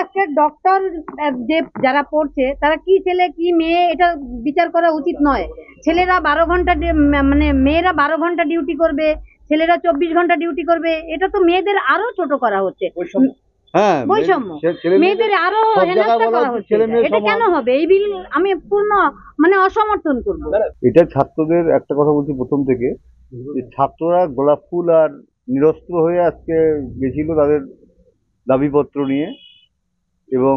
একটা ডক্টর যে যারা পড়ছে তারা কি ছেলে কি মেয়ে এটা বিচার করা উচিত নয়। ছেলেরা 12 ঘন্টা মানে মেয়েরা 12 ঘন্টা ডিউটি করবে, ছেলেরা 24 ঘন্টা ডিউটি করবে, এটা তো মেয়েদের আরো ছোট করা হচ্ছে। হ্যাঁ, বৈষম্য, মেয়েদের আরো হেনস্থা করা হচ্ছে। এটা কেন হবে? এই বিল আমি পূর্ণ মানে অসমর্থন করবো। এটা ছাত্রদের একটা কথা বলছি প্রথম থেকে, ছাত্ররা গোলাপ ফুল আর নিরস্ত্র হয়ে আজকে গেছিল তাদের দাবিপত্র নিয়ে, এবং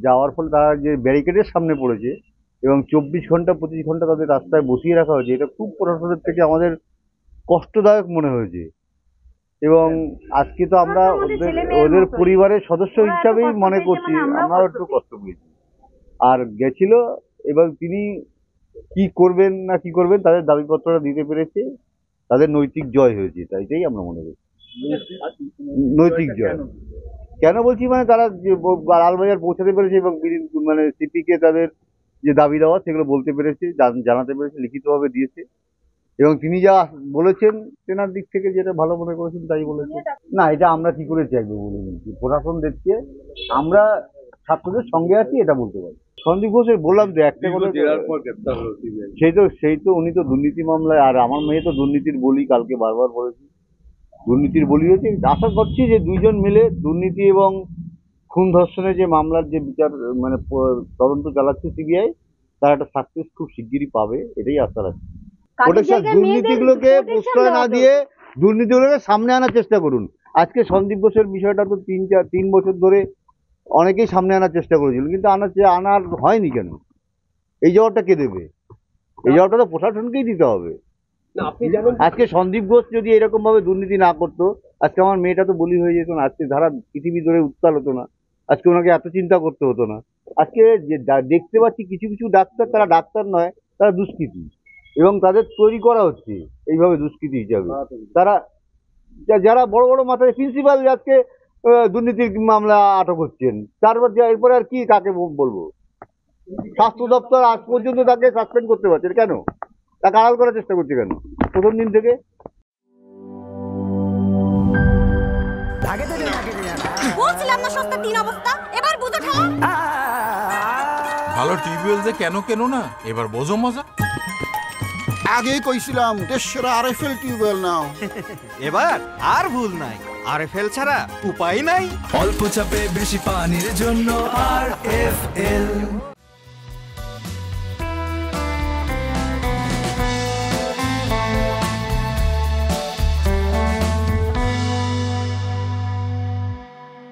যাওয়ার ফলে তারা যে ব্যারিকেডের সামনে পড়েছে এবং 24 ঘন্টা 25 ঘন্টা তাদের রাস্তায় বসিয়ে রাখা হয়েছে, এটা খুব প্রশাসনের থেকে আমাদের কষ্টদায়ক মনে হয়েছে। এবং আজকে তো আমরা ওদের পরিবারের সদস্য হিসাবেই মনে করছি, আমরাও একটু কষ্ট পেয়েছি। আর গেছিল, এবং তিনি কি করবেন না কি করবেন তাদের দাবিপত্রটা দিতে পেরেছে, তাদের নৈতিক জয় হয়েছে, তাইটাই আমরা মনে করি। নৈতিক জয় কেন বলছি, মানে তারা যে লালবাজার পৌঁছাতে পেরেছে এবং মানে সিপিকে তাদের যে দাবি দেওয়া সেগুলো বলতে পেরেছে, জানাতে পেরেছে, লিখিতভাবে দিয়েছে। এবং তিনি যা বলেছেন তেনার দিক থেকে যেটা ভালো মনে করেছেন তাই বলেছেন। না, এটা আমরা কি করে চাইবো বলে বলছি, প্রশাসন দেখছে, আমরা ছাত্রদের সঙ্গে আছি এটা বলতে পারি। সন্দীপ ঘোষের বললাম তো একটা কথা, সেই তো উনি তো দুর্নীতি মামলায়, আর আমার মেয়ে তো দুর্নীতির বলি, কালকে বারবার বলেছি দুর্নীতির বলি হয়েছে। আশা করছি যে দুইজন মিলে দুর্নীতি এবং খুন ধর্ষণের যে মামলার যে বিচার মানে তদন্ত চালাচ্ছে সিবিআই, তার একটা সাকসেস খুব শিগগিরই পাবে, এটাই আশা রাখছি। দুর্নীতিগুলোকে প্রশ্রয় না দিয়ে দুর্নীতিগুলোকে সামনে আনার চেষ্টা করুন। আজকে সন্দীপ ঘোষের বিষয়টা তো 3 বছর ধরে অনেকেই সামনে আনার চেষ্টা করেছিল, কিন্তু আনার হয়নি কেন? এই জবাবটা কে দেবে? এই জবাবটা তো প্রশাসনকেই দিতে হবে। আজকে সন্দীপ ঘোষ যদি এরকম ভাবে দুর্নীতি না করতো, আজকে আমার মেয়েটা তো বলি হয়ে যেত না, আজকে ধারা পৃথিবী ধরে উত্তাল হতো না, আজকে ওনাকে এত চিন্তা করতে হতো না। আজকে যে দেখতে পাচ্ছি কিছু কিছু ডাক্তার, তারা ডাক্তার নয়, তারা দুষ্কৃতী, এবং তাদের তৈরি করা হচ্ছে এইভাবে দুষ্কৃতী হিসাবে। তারা যারা বড় বড় মাথায় প্রিন্সিপাল আজকে দুর্নীতির মামলা আটক হচ্ছেন, তারপর এরপরে আর কি কাকে বলবো? স্বাস্থ্য দপ্তর আজ পর্যন্ত তাকে সাসপেন্ড করতে পারছে কেন? তাকে আড়াল করার চেষ্টা করছে কেন প্রথম দিন থেকে? ভালো টিউবওয়েল যে কেন কেন না, এবার বোঝো মজা। আগেই কইছিলাম দেশের আরএফএল টিউবওয়েল নাও। এবার আর ভুল নাই, আরএফএল ছাড়া উপায় নাই। অল্প চাপে বেশি পানির জন্য আরএফএল।